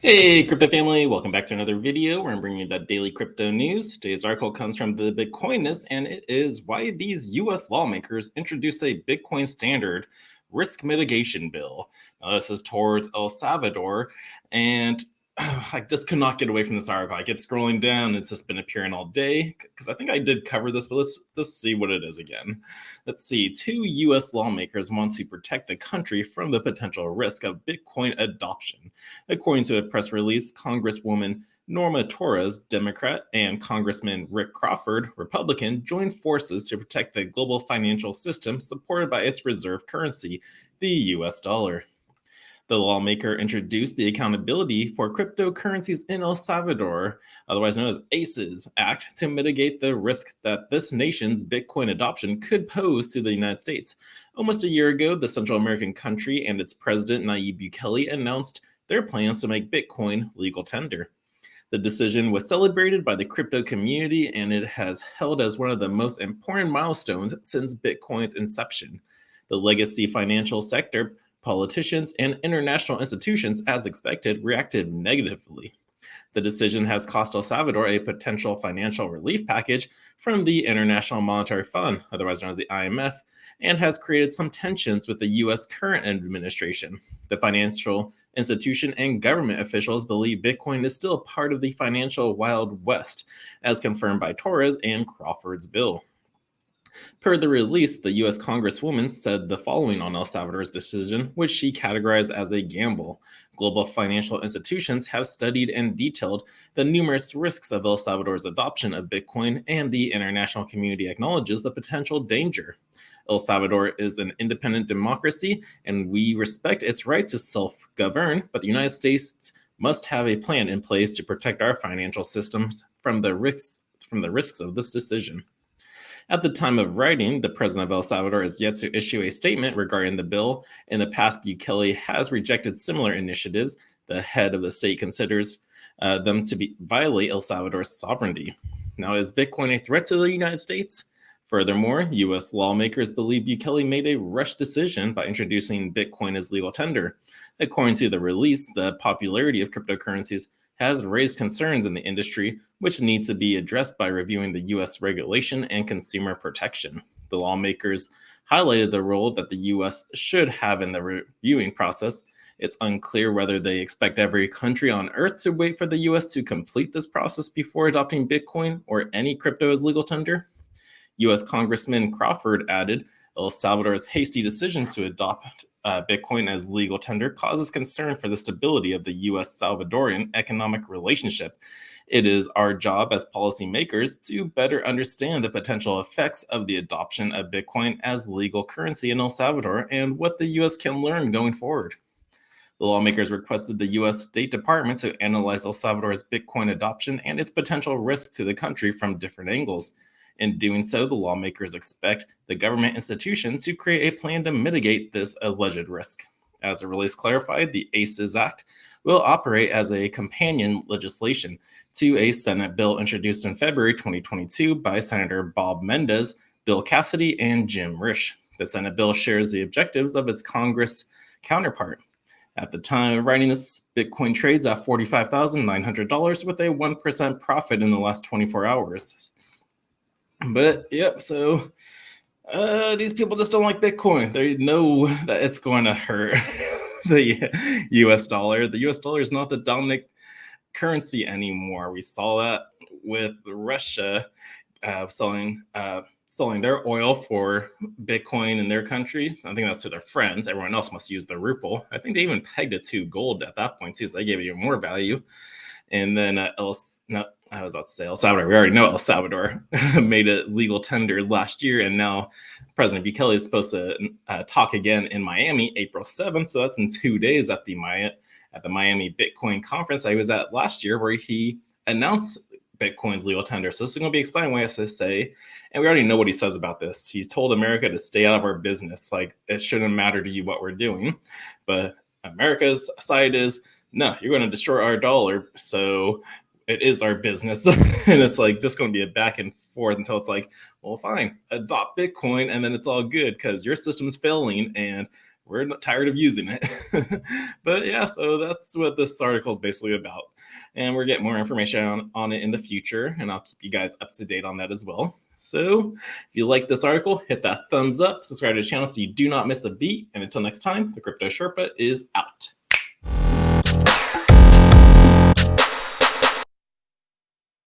Hey, crypto family, welcome back to another video where I'm bringing you the daily crypto news. Today's article comes from the Bitcoinist, and it is why these US lawmakers introduce a Bitcoin standard risk mitigation bill. Now, this is towards El Salvador, and I just could not get away from this article. I kept scrolling down, it's just been appearing all day because I think I did cover this, but let's see what it is again. Let's see. Two US lawmakers want to protect the country from the potential risk of Bitcoin adoption. According to a press release, Congresswoman Norma Torres, Democrat, and Congressman Rick Crawford, Republican, joined forces to protect the global financial system supported by its reserve currency, the US dollar. The lawmaker introduced the Accountability for Cryptocurrencies in El Salvador, otherwise known as ACES Act, to mitigate the risk that this nation's Bitcoin adoption could pose to the United States. Almost a year ago, the Central American country and its president, Nayib Bukele, announced their plans to make Bitcoin legal tender. The decision was celebrated by the crypto community, and it has held as one of the most important milestones since Bitcoin's inception. The legacy financial sector, politicians, and international institutions, as expected, reacted negatively. The decision has cost El Salvador a potential financial relief package from the International Monetary Fund, otherwise known as the IMF, and has created some tensions with the U.S. current administration. The financial institution and government officials believe Bitcoin is still part of the financial Wild West, as confirmed by Torres and Crawford's bill. Per the release, the U.S. Congresswoman said the following on El Salvador's decision, which she categorized as a gamble. Global financial institutions have studied and detailed the numerous risks of El Salvador's adoption of Bitcoin, and the international community acknowledges the potential danger. El Salvador is an independent democracy, and we respect its right to self-govern, but the United States must have a plan in place to protect our financial systems from the risks of this decision. At the time of writing, the president of El Salvador is yet to issue a statement regarding the bill. In the past, Bukele has rejected similar initiatives. The head of the state considers them to violate El Salvador's sovereignty. Now, is Bitcoin a threat to the United States? Furthermore, U.S. lawmakers believe Bukele made a rushed decision by introducing Bitcoin as legal tender. According to the release, the popularity of cryptocurrencies has raised concerns in the industry, which need to be addressed by reviewing the U.S. regulation and consumer protection. The lawmakers highlighted the role that the U.S. should have in the reviewing process. It's unclear whether they expect every country on earth to wait for the U.S. to complete this process before adopting Bitcoin or any crypto as legal tender. U.S. Congressman Crawford added, El Salvador's hasty decision to adopt Bitcoin as legal tender causes concern for the stability of the U.S. Salvadorian economic relationship. It is our job as policymakers to better understand the potential effects of the adoption of Bitcoin as legal currency in El Salvador and what the U.S. can learn going forward. The lawmakers requested the U.S. State Department to analyze El Salvador's Bitcoin adoption and its potential risk to the country from different angles. In doing so, the lawmakers expect the government institution to create a plan to mitigate this alleged risk. As the release clarified, the ACES Act will operate as a companion legislation to a Senate bill introduced in February 2022 by Senator Bob Mendez, Bill Cassidy, and Jim Risch. The Senate bill shares the objectives of its Congress counterpart. At the time of writing this, Bitcoin trades at $45,900 with a 1% profit in the last 24 hours. But yep, so these people just don't like Bitcoin. They know that it's going to hurt the US dollar. The US dollar is not the dominant currency anymore. We saw that with Russia selling their oil for Bitcoin in their country. I think that's to their friends. Everyone else must use the ruble. I think they even pegged it to gold at that point too, so they gave it even more value. And then I was about to say El Salvador. We already know El Salvador made it legal tender last year, and now President Bukele is supposed to talk again in Miami, April 7th. So that's in 2 days at the Miami Bitcoin conference I was at last year, where he announced Bitcoin's legal tender. So this is going to be exciting, what he has to say. And we already know what he says about this. He's told America to stay out of our business. Like, it shouldn't matter to you what we're doing. But America's side is, no, you're going to destroy our dollar. So it is our business. And it's like just going to be a back and forth until it's like, well, fine, adopt Bitcoin, and then it's all good because your system is failing and we're not tired of using it. But yeah, so that's what this article is basically about. And we're getting more information on it in the future, and I'll keep you guys up to date on that as well. So if you like this article, hit that thumbs up, subscribe to the channel so you do not miss a beat. And until next time, the Crypto Sherpa is out.